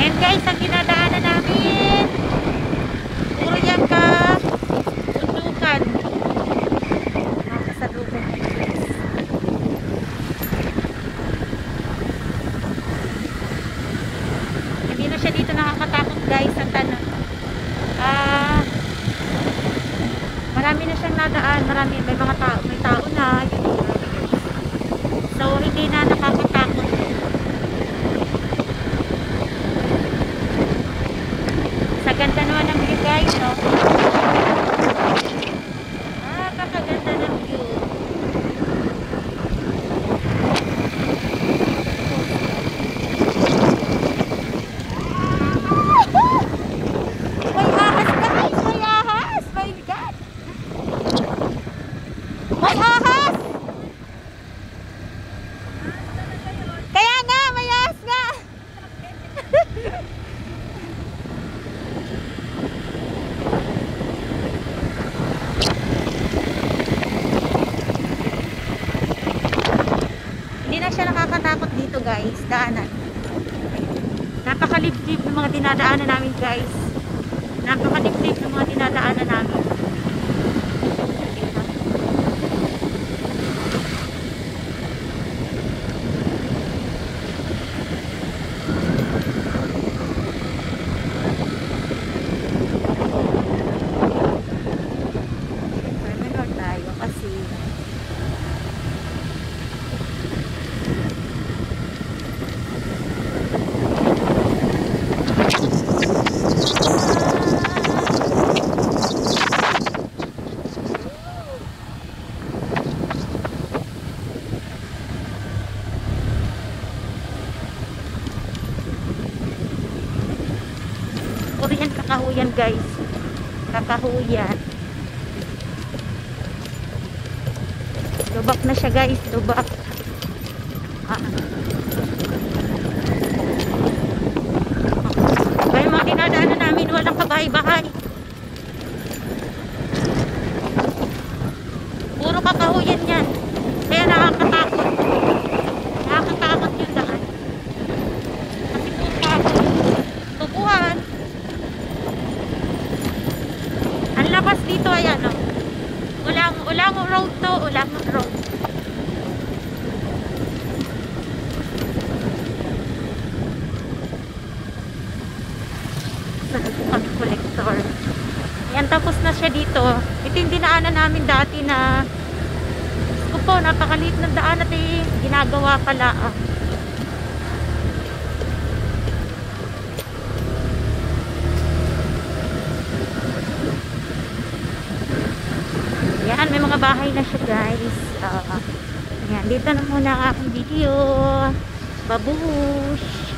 And guys, ang dinadaanan namin, puro yan ka undukan. Makasalubong yan guys. Hindi na siya dito nakakatakot guys, ang tanong. Marami na siyang nadaan, marami, may mga tao, may tao na, yun. So, hindi na nakakatakot. Sa ganda naman ng view guys, no? Kakaganda ng view. May ahas guys! May ahas! My God! May ahas! Kaya nga! May ahas nga! Hindi na siya nakakatakot dito guys, daanan. Napakaliblib ng mga dinadaanan namin guys. Napakaliblib ng mga dinadaanan namin. Terminal tayo kasi puro yan kakahuyan guys, kakahuyan. Lubak na siya guys, lubak. Kaya mga dinadaanan namin walang kabahay-bahay, puro kakahuyan yan, kaya nakakatakot. Nakakatakot yung daan kasi puro kahoy, tubuhan. Ang labas dito ay ano, ulang road to, ulang road. Kami collector. Yan, tapos na siya dito. Ito yung dinaanan namin dati na po, napakaliit ng daan at ginagawa pala. Yan, may mga bahay na siya guys. Yan, dito na muna ang aking video. Babush!